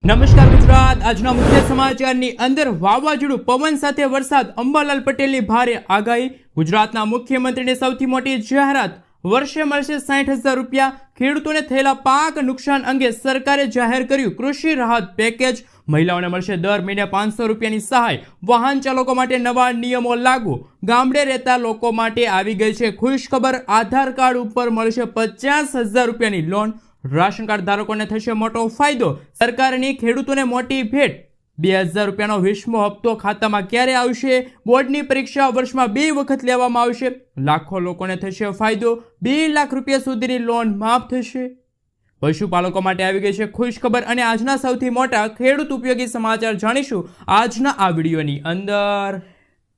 નમસ્કાર ગુજરાત। આજના મુખ્ય સમાચારની અંદર વાવાઝોડું પવન સાથે વરસાદ, અંબાલાલ પટેલની ભારે આગાહી। ગુજરાતના મુખ્યમંત્રીની સૌથી મોટી જાહેરાત, વર્ષે મળશે 60,000 રૂપિયા। ખેડૂતોને થયેલા પાક નુકસાન અંગે સરકારે જાહેર કર્યું કૃષિ રાહત પેકેજ। મહિલાઓને મળશે દર મહિને 500 રૂપિયાની સહાય। વાહન ચાલકો માટે નવા નિયમો લાગુ। ગામડે રહેતા લોકો માટે આવી ગઈ છે ખુશખબર, આધાર કાર્ડ ઉપર મળશે 50,000 રૂપિયાની લોન। રાશન કાર્ડ ધારકોને થશે મોટો ફાયદો। સરકારની ખેડૂતોને મોટી ભેટ, 2,000 રૂપિયાનો 20મો હપ્તો ખાતામાં ક્યારે આવશે? બોર્ડની પરીક્ષા વર્ષમાં 2 વખત લેવામાં આવશે। લાખો લોકોને થશે ફાયદો, 2 લાખ રૂપિયા સુધીની લોન માફ થશે। પશુપાલકો માટે આવી ગઈ છે ખુશખબર અને આજના સૌથી મોટા ખેડૂત ઉપયોગી સમાચાર જાણીશું આજના આ વિડીયોની અંદર।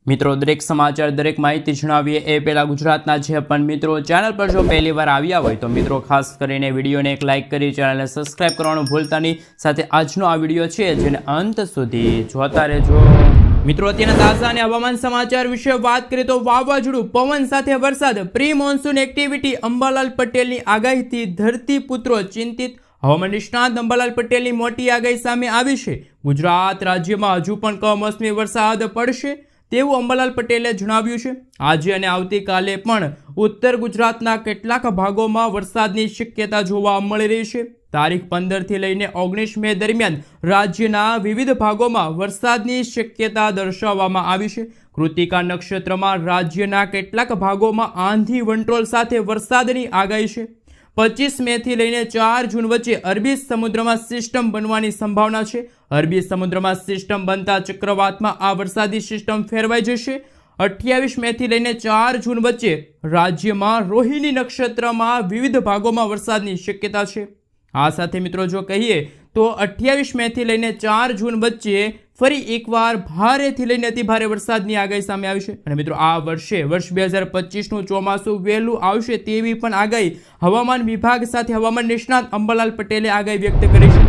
મિત્રો, દરેક સમાચાર, દરેક માહિતી જણાવીએ એ પહેલા ગુજરાતના જે પણ મિત્રો ચેનલ પર જો પહેલી વાર આવ્યા હોય તો મિત્રો ખાસ કરીને વિડીયોને એક લાઇક કરી ચેનલને સબસ્ક્રાઇબ કરવાનું ભૂલતા નહીં। સાથે આજનો આ વિડીયો છે જેને અંત સુધી જોતા રહેજો। મિત્રો, અત્યારના તાજા અને હવામાન સમાચાર વિશે વાત કરીએ તો વાવાઝોડું પવન સાથે વરસાદ, પ્રી મોન્સૂન એક્ટિવિટી, અંબાલાલ પટેલની આગાહીથી ધરતીપુત્રો ચિંતિત। હવામાન નિષ્ણાત અંબાલાલ પટેલની મોટી આગાહી સામે આવી છે। ગુજરાત રાજ્યમાં હજુ પણ કમોસમી વરસાદ પડશે તેવું અંબાલાલ પટેલે જણાવ્યું છે। આજે અને આવતીકાલે પણ ઉત્તર ગુજરાતના કેટલાક ભાગોમાં વરસાદની શક્યતા જોવા મળી રહી છે। તારીખ 15 થી લઈને 19 મે દરમિયાન રાજ્યના વિવિધ ભાગોમાં વરસાદની શક્યતા દર્શાવવામાં આવી છે। કૃતિકા નક્ષત્રમાં રાજ્યના કેટલાક ભાગોમાં આંધી વંટોળ સાથે વરસાદની આગાહી છે। 25 મે થી લઈને 4 જૂન વચ્ચે અરબી સમુદ્રમાં સિસ્ટમ બનવાની સંભાવના છે। અરબી સમુદ્રમાં સિસ્ટમ બનતા ચક્રવાતમાં આ વરસાદી સિસ્ટમ ફેરવાઈ જશે। 28 મે થી લઈને 4 જૂન વચ્ચે રાજ્યમાં રોહિણી નક્ષત્રમાં વિવિધ ભાગોમાં વરસાદની શક્યતા છે। આ સાથે મિત્રો જો કહીએ તો 28 મે થી લઈને 4 જૂન વચ્ચે ફરી એકવાર ભારેથી લઈને અતિ ભારે વરસાદની આગાહી સામે આવી છે। અને મિત્રો, આ વર્ષ 2025નું ચોમાસું વહેલું આવશે તેવી પણ આગાહી હવામાન વિભાગ સાથે હવામાન નિષ્ણાત અંબાલાલ પટેલે આગાહી વ્યક્ત કરી છે।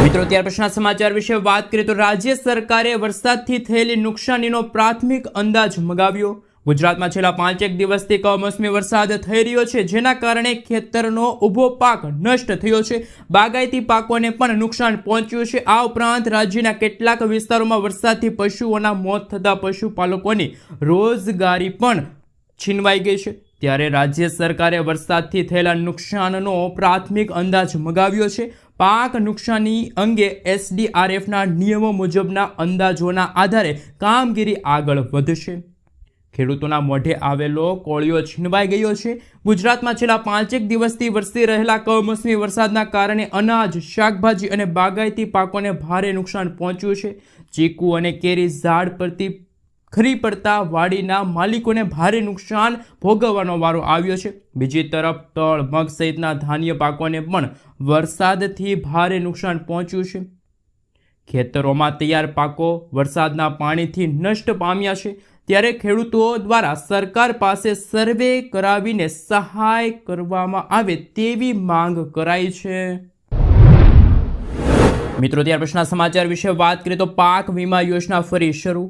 મિત્રો, ત્યાર પછીના સમાચાર વિશે વાત કરીએ તો રાજ્ય સરકારે વરસાદથી થયેલી નુકસાનીનો પ્રાથમિક અંદાજ મંગાવ્યો। ગુજરાતમાં છેલ્લા 5 દિવસથી કમોસમી વરસાદ થઈ રહ્યો છે, જેના કારણે ખેતરનો ઊભો પાક નષ્ટ થયો છે। બાગાયતી પાકોને પણ નુકસાન પહોંચ્યું છે। આ ઉપરાંત રાજ્યના કેટલાક વિસ્તારોમાં વરસાદથી પશુઓના મોત થતા પશુપાલકોની રોજગારી પણ છીનવાઈ ગઈ છે। ત્યારે રાજ્ય સરકારે વરસાદથી થયેલા નુકસાનનો પ્રાથમિક અંદાજ મંગાવ્યો છે। પાક નુકસાની અંગે SDRFના નિયમો મુજબના અંદાજોના આધારે કામગીરી આગળ વધશે। ખેડૂતોના મોઢે આવેલો કોળિયો છીનવાઈ ગયો છે। ગુજરાતમાં છેલ્લા 5 દિવસથી વરસી રહેલા કમોસમી વરસાદના કારણે અનાજ, શાકભાજી અને બાગાયતી પાકોને ભારે નુકસાન પહોંચ્યું છે। ચીકુ અને કેરી ઝાડ પરથી ખરી પડતા વાડીના માલિકોને ભારે નુકસાન ભોગવવાનો વારો આવ્યો છે। બીજી તરફ તળ, મગ સહિતના ધાન્ય પાકોને પણ વરસાદથી ભારે નુકસાન પહોંચ્યું છે। ખેતરોમાં તૈયાર પાકો વરસાદના પાણીથી નષ્ટ પામ્યા છે। ત્યારે ખેડૂતો દ્વારા સરકાર પાસે સર્વે કરાવીને સહાય કરવામાં આવે તેવી માંગ કરાઈ છે। મિત્રો, ત્યાર પછીના સમાચાર વિશે વાત કરીએ તો પાક વીમા યોજના ફરી શરૂ।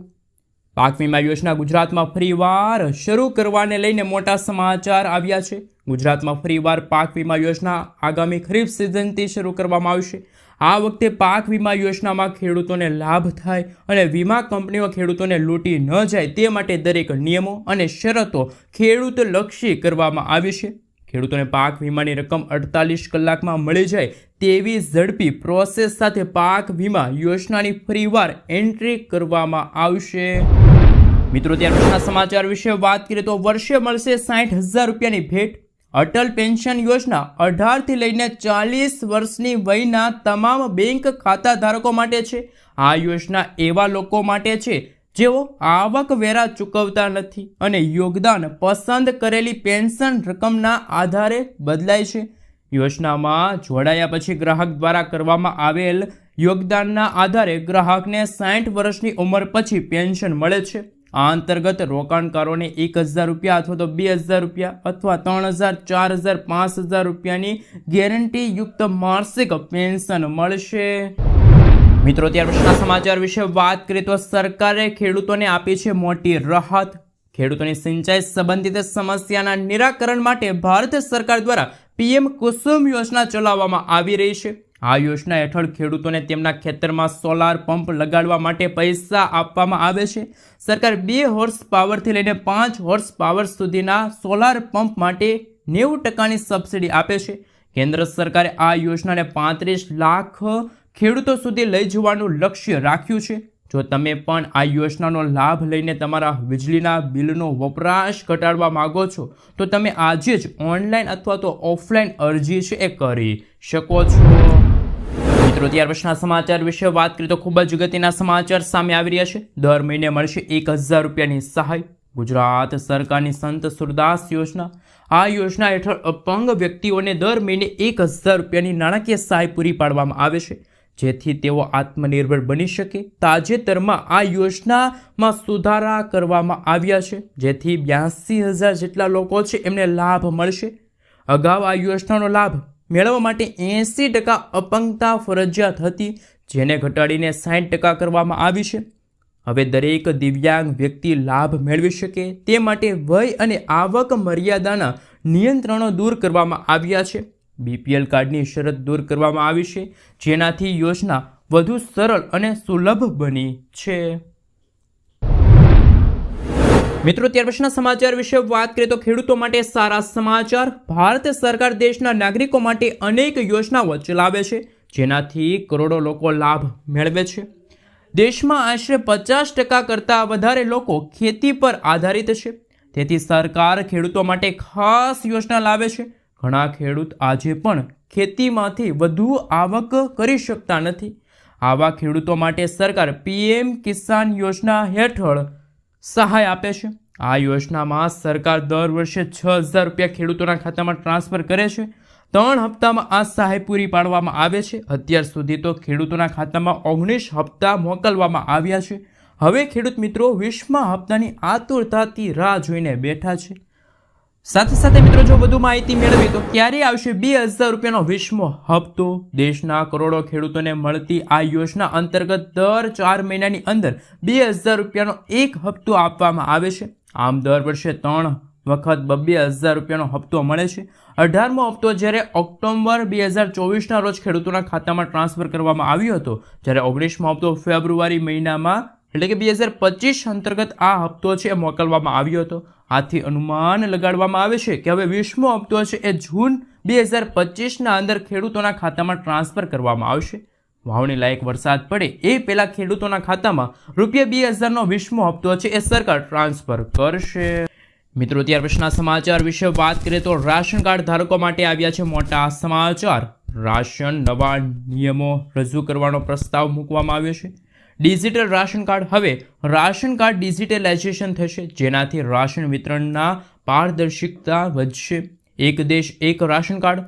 પાક વીમા યોજના ગુજરાતમાં ફરીવાર શરૂ કરવાને લઈને મોટા સમાચાર આવ્યા છે। ગુજરાતમાં ફરીવાર પાક વીમા યોજના આગામી ખરીફ સિઝનથી શરૂ કરવામાં આવશે। આ વખતે પાક વીમા યોજનામાં ખેડૂતોને લાભ થાય અને વીમા કંપનીઓ ખેડૂતોને લૂંટી ન જાય તે માટે દરેક નિયમો અને શરતો ખેડૂતલક્ષી કરવામાં આવી છે। ખેડૂતોને પાક વીમાની રકમ 48 કલાકમાં મળી જાય તેવી ઝડપી પ્રોસેસ સાથે પાક વીમા યોજનાની ફરીવાર એન્ટ્રી કરવામાં આવશે। મિત્રો, ત્યાર પછીના સમાચાર વિશે વાત કરીએ તો વર્ષે મળશે 60,000 રૂપિયાની ભેટ। અટલ પેન્શન યોજના 18 થી લઈને 40 વર્ષની વયના તમામ બેંક ખાતા ધારકો માટે છે। આ યોજના એવા લોકો માટે છે જેઓ આવકવેરા ચૂકવતા નથી અને યોગદાન પસંદ કરેલી પેન્શન રકમના આધારે બદલાય છે। યોજનામાં જોડાયા પછી ગ્રાહક દ્વારા કરવામાં આવેલ યોગદાનના આધારે ગ્રાહકને 60 વર્ષની ઉંમર પછી પેન્શન મળે છે। આ અંતર્ગત રોકાણકારોને 1,000 રૂપિયા અથવા તો 2,000 રૂપિયા અથવા 3,000, 4,000, 5,000 રૂપિયાની ગેરંટી યુક્ત માસિક પેન્શન મળશે। મિત્રો, ત્યાર પછીના સમાચાર વિશે વાત કરીએ તો સરકારે ખેડૂતોને આપી છે મોટી રાહત। ખેડૂતોની સિંચાઈ સંબંધિત સમસ્યાના નિરાકરણ માટે ભારત સરકાર દ્વારા PM કુસુમ યોજના ચલાવવામાં આવી રહી છે। આ યોજના હેઠળ ખેડૂતોને તેમના ખેતરમાં સોલાર પંપ લગાડવા માટે પૈસા આપવામાં આવે છે. સરકાર 2 હોર્સ પાવરથી લઈને 5 હોર્સ પાવર સુધીના સોલાર પંપ માટે 90% સબસિડી આપે છે. કેન્દ્ર સરકારે આ યોજનાને 35 લાખ ખેડૂતો સુધી લઈ જવાનું લક્ષ્ય રાખ્યું છે. જો તમે પણ આ યોજનાનો લાભ લઈને તમારા વીજળીના બિલનો વપરાશ ઘટાડવા માંગો છો તો તમે આજે જ ઓનલાઈન અથવા તો ઓફલાઈન અરજી છે એ કરી શકો છો. મિત્રો, ત્યાર પછીના સમાચાર વિશે વાત કરીએ તો ખૂબ જ અગત્યના સમાચાર સામે આવી રહ્યા છે. દર મહિને મળશે 1000 રૂપિયાની સહાય. ગુજરાત સરકારની સંત સુરદાસ યોજના. આ યોજના હેઠળ અપંગ વ્યક્તિઓને દર મહિને 1000 રૂપિયાની નાણાકીય સહાય પૂરી પાડવામાં આવે છે, જેથી તેઓ આત્મનિર્ભર બની શકે. તાજેતરમાં આ યોજનામાં સુધારા કરવામાં આવ્યા છે, જેથી 82,000 જેટલા લોકો છે એમને લાભ મળશે. અગાઉ આ યોજનાનો લાભ મેળવવા માટે 80% અપંગતા ફરજિયાત હતી, જેને ઘટાડીને 60% કરવામાં આવી છે. હવે દરેક દિવ્યાંગ વ્યક્તિ લાભ મેળવી શકે તે માટે વય અને આવક મર્યાદાના નિયંત્રણો દૂર કરવામાં આવ્યા છે. BPL કાર્ડની શરત દૂર કરવામાં આવી છે, જેનાથી યોજના વધુ સરળ અને સુલભ બની છે. મિત્રો, ત્યાર પછીના સમાચાર વિશે વાત કરીએ તો ખેડૂતો માટે સારા સમાચાર. ભારત સરકાર દેશના નાગરિકો માટે અનેક યોજનાઓ ચલાવે છે, જેનાથી કરોડો લોકો લાભ મેળવે છે. દેશમાં આશરે 50% કરતાં વધારે લોકો ખેતી પર આધારિત છે, તેથી સરકાર ખેડૂતો માટે ખાસ યોજના લાવે છે. ઘણા ખેડૂત આજે પણ ખેતીમાંથી વધુ આવક કરી શકતા નથી. આવા ખેડૂતો માટે સરકાર PM કિસાન યોજના હેઠળ સહાય આપે છે. આ યોજનામાં સરકાર દર વર્ષે 6,000 રૂપિયા ખેડૂતોના ખાતામાં ટ્રાન્સફર કરે છે. 3 હપ્તામાં આ સહાય પૂરી પાડવામાં આવે છે. અત્યાર સુધી તો ખેડૂતોના ખાતામાં 19 હપ્તા મોકલવામાં આવ્યા છે. હવે ખેડૂત મિત્રો 20મા હપ્તાની આતુરતાથી રાહ જોઈને બેઠા છે. સાથે સાથે મિત્રો, જો વધુ માહિતી મેળવી તો ક્યારે આવશે 2,000 રૂપિયાનો 20મો હપ્તો? દેશના કરોડો ખેડૂતોને મળતી આ યોજના અંતર્ગત દર 4 મહિનાની અંદર 2,000 રૂપિયાનો એક હપ્તો આપવામાં આવે છે. આમ દર વર્ષે 3 વખત 2,000 રૂપિયાનો હપ્તો મળે છે. 18મો હપ્તો જ્યારે ઓક્ટોબર 2024ના રોજ ખેડૂતોના ખાતામાં ટ્રાન્સફર કરવામાં આવ્યો હતો, જ્યારે 19મો હપ્તો ફેબ્રુઆરી મહિનામાં એટલે કે 2025 અંતર્ગત આ હપ્તો છે એ મોકલવામાં આવ્યો હતો. આથી અનુમાન લગાડવામાં આવે છે કે હવે 20મો હપ્તો છે એ જૂન 2025ના અંદર ખેડૂતોના ખાતામાં ટ્રાન્સફર કરવામાં આવશે. વાવણી લાયક વરસાદ પડે એ પહેલા ખેડૂતોના ખાતામાં ₹2,000નો 20મો હપ્તો છે એ સરકાર ટ્રાન્સફર કરશે. મિત્રો, ત્યાર પછીના સમાચાર વિશે વાત કરીએ તો રાશન કાર્ડ ધારકો માટે આવ્યા છે મોટા સમાચાર. રાશન નવા નિયમો રજૂ કરવાનો પ્રસ્તાવ મૂકવામાં આવ્યો છે. Digital ration card. હવે રાશન કાર્ડ ડિજિટલાઇઝેશન થશે, જેનાથી રાશન વિતરણના પારદર્શિકતા વધશે. એક દેશ એક રાશન કાર્ડ.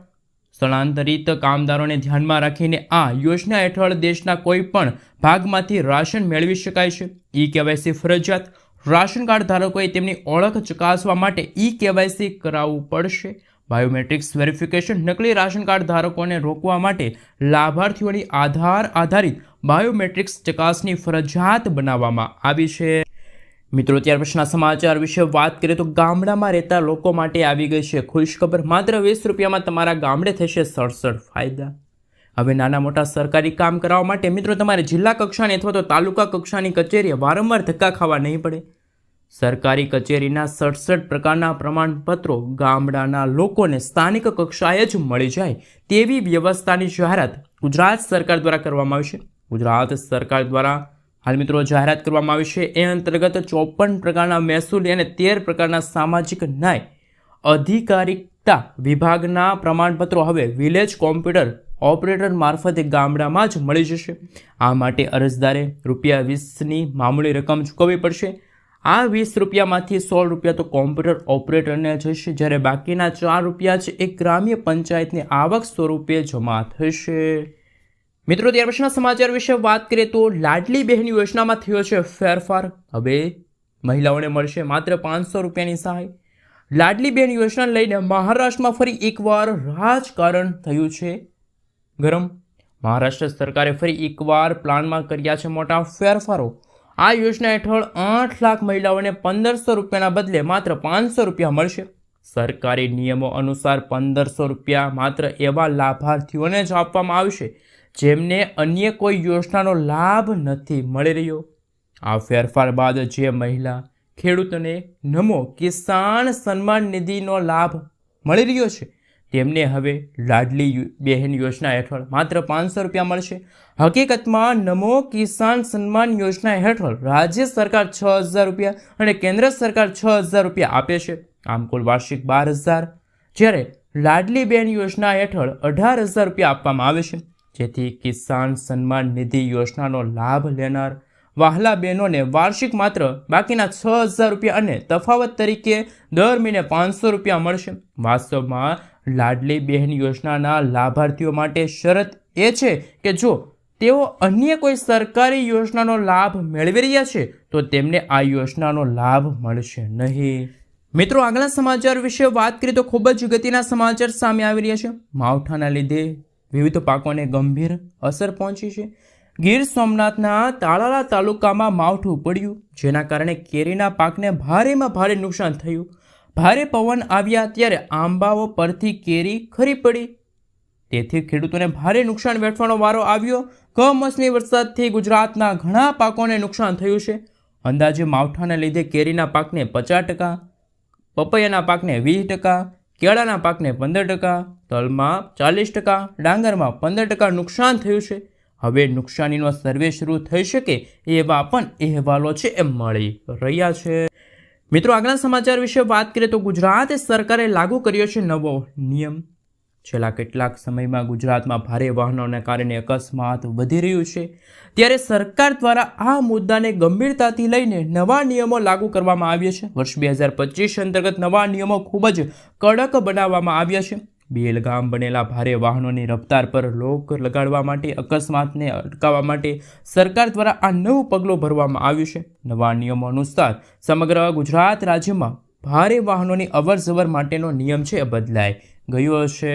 સ્થળાંતરિત કામદારોને ધ્યાનમાં રાખીને આ યોજના હેઠળ દેશના કોઈ પણ ભાગમાંથી રાશન મેળવી શકાય છે. eKYC ફરજિયાત. રાશન કાર્ડ ધારકોએ તેમની ઓળખ ચકાસવા માટે eKYC કરાવવું પડશે. Biometrics verification. નકલી રાશન કાર્ડ ધારકોને રોકવા માટે લાભાર્થીઓની આધાર આધારિત બાયોમેટ્રિક્સ ચકાસણી ફરજિયાત બનાવવામાં આવી છે. મિત્રો, ત્યાર પછીના સમાચાર વિશે વાત કરીએ તો ગામડામાં રહેતા લોકો માટે આવી ગઈ છે ખુશખબર. માત્ર 20 રૂપિયામાં તમારા ગામડે થશે 67 ફાયદા. હવે નાના મોટા સરકારી કામ કરાવવા માટે મિત્રો તમારે જિલ્લા કક્ષાની અથવા તો તાલુકા કક્ષાની કચેરીએ વારંવાર ધક્કા ખાવા નહીં પડે. સરકારી કચેરીના 67 પ્રકારના પ્રમાણપત્રો ગામડાના લોકોને સ્થાનિક કક્ષાએ જ મળી જાય તેવી વ્યવસ્થાની જાહેરાત ગુજરાત સરકાર દ્વારા કરવામાં આવી છે. ગુજરાત સરકાર દ્વારા હાલ મિત્રો જાહેરાત કરવામાં આવી છે. એ અંતર્ગત 54 પ્રકારના મહેસૂલી અને 13 પ્રકારના સામાજિક ન્યાય અધિકારિકતા વિભાગના પ્રમાણપત્રો હવે વિલેજ કોમ્પ્યુટર ઓપરેટર મારફતે ગામડામાં જ મળી જશે. આ માટે અરજદારે ₹20ની મામૂલી રકમ ચૂકવવી પડશે. આ 20 રૂપિયામાંથી 16 રૂપિયા તો કોમ્પ્યુટર ઓપરેટરને જશે, જ્યારે બાકીના 4 રૂપિયા છે એ ગ્રામ્ય પંચાયતની આવક સ્વરૂપે જમા થશે. મિત્રો, ત્યાર પછીના સમાચાર વિશે વાત કરીએ તો લાડલી બહેન યોજનામાં થયો છે ફેરફાર. હવે મહિલાઓને મળશે માત્ર 500 રૂપિયાની સહાય. લાડલી બહેન યોજનાને લઈને મહારાષ્ટ્રમાં ફરી એકવાર રાજકારણ થયું છે ગરમ. મહારાષ્ટ્ર સરકારે ફરી એકવાર પ્લાનમાં કર્યા છે મોટા ફેરફારો. આ યોજના હેઠળ 8 લાખ મહિલાઓને 1,500 રૂપિયાના બદલે માત્ર 500 રૂપિયા મળશે. સરકારી નિયમો અનુસાર 1500 રૂપિયા માત્ર એવા લાભાર્થીઓને જ આપવામાં આવશે જેમને અન્ય કોઈ યોજનાનો લાભ નથી મળી રહ્યો. આ ફેરફાર બાદ જે મહિલા ખેડૂતોને નમો કિસાન સન્માન નિધિનો લાભ મળી રહ્યો છે તેમને હવે લાડલી બહેન યોજના હેઠળ માત્ર 500 રૂપિયા મળશે. હકીકતમાં નમો કિસાન સન્માન યોજના હેઠળ રાજ્ય સરકાર 6000 રૂપિયા અને કેન્દ્ર સરકાર 6000 રૂપિયા આપે છે. આમ કુલ વાર્ષિક 12000, જ્યારે લાડલી બહેન યોજના હેઠળ 18000 રૂપિયા આપવામાં આવે છે. જેથી કિસાન સન્માન નિધિ યોજનાનો લાભ લેનાર વહાલા બહેનોને વાર્ષિક માત્ર બાકીના 6000 રૂપિયા અને તફાવત તરીકે દર મહિને 500 રૂપિયા મળશે. વાસ્તવમાં લાડલી બહેન યોજનાના લાભાર્થીઓ માટે શરત એ છે કે જો તેઓ અન્ય કોઈ સરકારી યોજનાનો લાભ મેળવી રહ્યા છે તો તેમને આ યોજનાનો લાભ મળશે નહીં. મિત્રો, આગલા સમાચાર વિશે વાત કરીએ તો ખૂબ જ અગત્યના સમાચાર સામે આવી રહ્યા છે. માવઠાના લીધે વિવિધ પાકોને ગંભીર અસર પહોંચી છે. ગીર સોમનાથના તાલાલા તાલુકામાં માવઠું પડ્યું, જેના કારણે કેરીના પાકને ભારેમાં ભારે નુકસાન થયું. ભારે પવન આવ્યા ત્યારે આંબાઓ પરથી કેરી ખરી પડી, તેથી ખેડૂતોને ભારે નુકસાન વેઠવાનો વારો આવ્યો. કમોસમી વરસાદથી ગુજરાતના ઘણા પાકોને નુકસાન થયું છે. અંદાજે માવઠાને લીધે કેરીના પાકને 50%, પપૈયાના પાકને 20%, કેળાના પાકને 15%, તલમાં 40%, ડાંગરમાં 15% નુકસાન થયું છે. હવે નુકસાનીનો સર્વે શરૂ થઈ શકે એવા પણ અહેવાલો છે એ મળી રહ્યા છે. મિત્રો, આગલા સમાચાર વિશે વાત કરીએ તો ગુજરાત સરકારે લાગુ કર્યો છે નવો નિયમ. છેલ્લા કેટલાક સમયમાં ગુજરાતમાં ભારે વાહનોના કારણે અકસ્માત વધી રહ્યું છે, ત્યારે સરકાર દ્વારા આ મુદ્દાને ગંભીરતાથી લઈને નવા નિયમો લાગુ કરવામાં આવ્યા છે. વર્ષ 2025 અંતર્ગત નવા નિયમો ખૂબ જ કડક બનાવવામાં આવ્યા છે. બેલગામ બનેલા ભારે વાહનોની રફતાર પર રોક લગાડવા માટે, અકસ્માતને અટકાવવા માટે સરકાર દ્વારા આ નવું પગલું ભરવામાં આવ્યું છે. નવા નિયમો અનુસાર સમગ્ર ગુજરાત રાજ્યમાં ભારે વાહનોની અવરજવર માટેનો નિયમ છે એ બદલાઈ ગયો છે.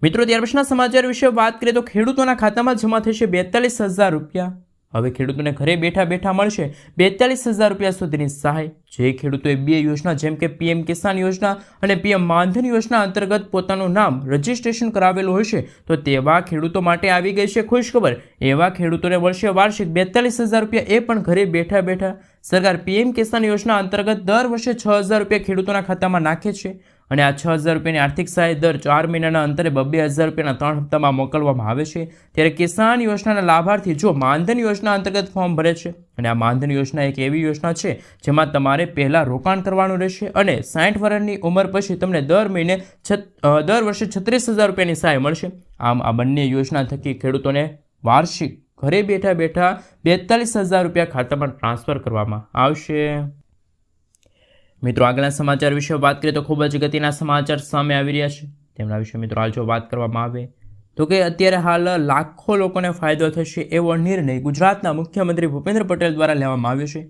મિત્રો, ત્યાર પછીના સમાચાર વિશે વાત કરીએ તો ખેડૂતોના ખાતામાં જમા થશે 42000 રૂપિયા. હવે ખેડૂતોને ઘરે બેઠા બેઠા મળશે 42000 રૂપિયા સુધીની સહાય. જે ખેડૂતોએ બે યોજના જેમ કે પીએમ કિસાન યોજના અને પીએમ માનધન યોજના અંતર્ગત પોતાનું નામ રજીસ્ટ્રેશન કરાવેલું હશે તો તેવા ખેડૂતો માટે આવી ગઈ છે ખુશખબર. એવા ખેડૂતોને મળશે વાર્ષિક 42000 રૂપિયા, એ પણ ઘરે બેઠા બેઠા. સરકાર પીએમ કિસાન યોજના અંતર્ગત દર વર્ષે 6000 રૂપિયા ખેડૂતોના ખાતામાં નાખે છે અને આ 6000 રૂપિયાની આર્થિક સહાય દર 4 મહિનાના અંતરે 2000 રૂપિયાના 3 હપ્તામાં મોકલવામાં આવે છે. ત્યારે કિસાન યોજનાના લાભાર્થી જો માનધન યોજના અંતર્ગત ફોર્મ ભરે છે, અને આ માનધન યોજના એક એવી યોજના છે જેમાં તમારે પહેલાં રોકાણ કરવાનું રહેશે અને 60 વર્ષની ઉંમર પછી તમને દર વર્ષે 36000 રૂપિયાની સહાય મળશે. આમ આ બંને યોજના થકી ખેડૂતોને વાર્ષિક ઘરે બેઠા બેઠા 42000 રૂપિયા ખાતામાં ટ્રાન્સફર કરવામાં આવશે. મિત્રો, આગળના સમાચાર વિશે વાત કરીએ તો ખૂબ જ અગત્યના સમાચાર સામે આવી રહ્યા છે. તેમના વિશે મિત્રો હાલ જો વાત કરવામાં આવે તો કે અત્યારે હાલ લાખો લોકોને ફાયદો થશે એવો નિર્ણય ગુજરાતના મુખ્યમંત્રી ભૂપેન્દ્ર પટેલ દ્વારા લેવામાં આવ્યો છે.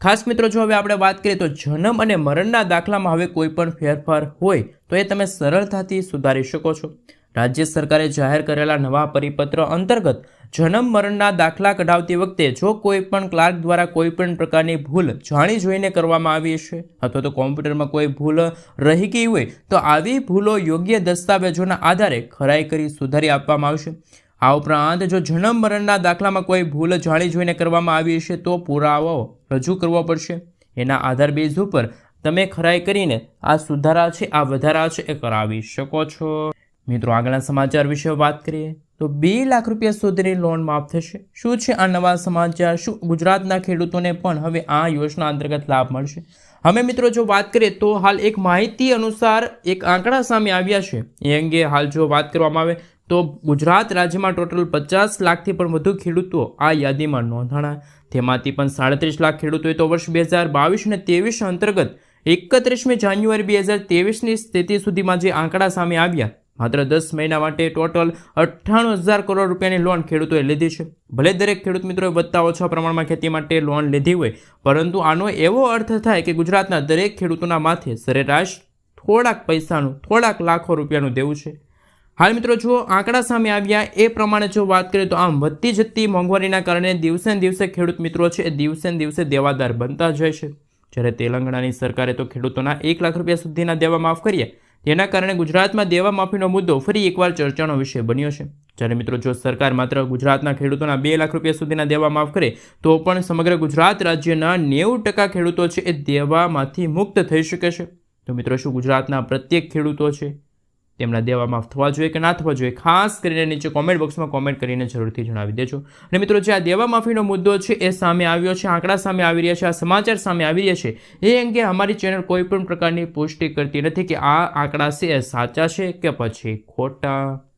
ખાસ મિત્રો, જો હવે આપણે વાત કરીએ તો જન્મ અને મરણના દાખલામાં હવે કોઈ પણ ફેરફાર હોય તો એ તમે સરળતાથી સુધારી શકો છો. રાજ્ય સરકારે જાહેર કરેલા નવા પરિપત્ર અંતર્ગત જન્મ મરણના દાખલા કઢાવતી વખતે જો કોઈ પણ ક્લાર્ક દ્વારા કોઈ પણ પ્રકારની ભૂલ જાણી જોઈને કરવામાં આવી છે અથવા તો કોમ્પ્યુટરમાં કોઈ ભૂલ રહી ગઈ હોય તો આવી ભૂલો યોગ્ય દસ્તાવેજોના આધારે ખરાઈ કરી સુધારી આપવામાં આવશે. આ ઉપરાંત જો જન્મ મરણના દાખલામાં કોઈ ભૂલ જાણી જોઈને કરવામાં આવી છે તો પુરાવો રજૂ કરવો પડશે. એના આધાર બેઝ ઉપર તમે ખરાઈ કરીને આ સુધારા છે, આ વધારા છે એ કરાવી શકો છો. મિત્રો, આગળના સમાચાર વિશે વાત કરીએ તો 2 લાખ રૂપિયા સુધીની લોન માફ થશે. શું છે આ નવા સમાચાર? શું ગુજરાતના ખેડૂતોને પણ હવે આ યોજના અંતર્ગત લાભ મળશે? હવે મિત્રો, જો વાત કરીએ તો હાલ એક માહિતી અનુસાર એક આંકડા સામે આવ્યા છે. એ અંગે હાલ જો વાત કરવામાં આવે તો ગુજરાત રાજ્યમાં ટોટલ 50 લાખથી પણ વધુ ખેડૂતો આ યાદીમાં નોંધાણા. તેમાંથી પણ 37 લાખ ખેડૂતોએ તો વર્ષ 2022 અને 23 અંતર્ગત 31મી જાન્યુઆરી 2023ની સ્થિતિ સુધીમાં જે આંકડા સામે આવ્યા, માત્ર 10 મહિના માટે ટોટલ 98000 કરોડ રૂપિયાની લોન ખેડૂતોએ લીધી છે. ભલે દરેક ખેડૂત મિત્રોએ વધતા ઓછા પ્રમાણમાં ખેતી માટે લોન લીધી હોય, પરંતુ આનો એવો અર્થ થાય કે ગુજરાતના દરેક ખેડૂતોના માથે સરેરાશ થોડાક પૈસાનું, થોડાક લાખો રૂપિયાનું દેવું છે. હાલ મિત્રો, જો આંકડા સામે આવ્યા એ પ્રમાણે જો વાત કરીએ તો આમ વધતી જતી મોંઘવારીના કારણે દિવસે ને દિવસે ખેડૂત મિત્રો છે એ દિવસે ને દિવસે દેવાદાર બનતા જાય છે. જ્યારે તેલંગાણાની સરકારે તો ખેડૂતોના 1 લાખ રૂપિયા સુધીના દેવા માફ કર્યા. તેના કારણે ગુજરાતમાં દેવા માફીનો મુદ્દો ફરી એકવાર ચર્ચાનો વિષય બન્યો છે. જ્યારે મિત્રો જો સરકાર માત્ર ગુજરાતના ખેડૂતોના 2 લાખ રૂપિયા સુધીના દેવા માફ કરે તો પણ સમગ્ર ગુજરાત રાજ્યના 90% ખેડૂતો છે એ દેવામાંથી મુક્ત થઈ શકે છે. તો મિત્રો શું ગુજરાતના પ્રત્યેક ખેડૂતો છે તેમના દેવા માફ થવા જોઈએ કે ના થવા જોઈએ? ખાસ કરીને નીચે કોમેન્ટ બોક્સમાં કોમેન્ટ કરીને જરૂરથી જણાવી દેજો. અને મિત્રો જે આ દેવા માફીનો મુદ્દો છે એ સામે આવ્યો છે, આંકડા સામે આવી રહ્યા છે, આ સમાચાર સામે આવી રહ્યા છે, એ અંગે અમારી ચેનલ કોઈ પણ પ્રકારની પુષ્ટિ કરતી નથી કે આ આંકડા છે એ સાચા છે કે પછી ખોટા.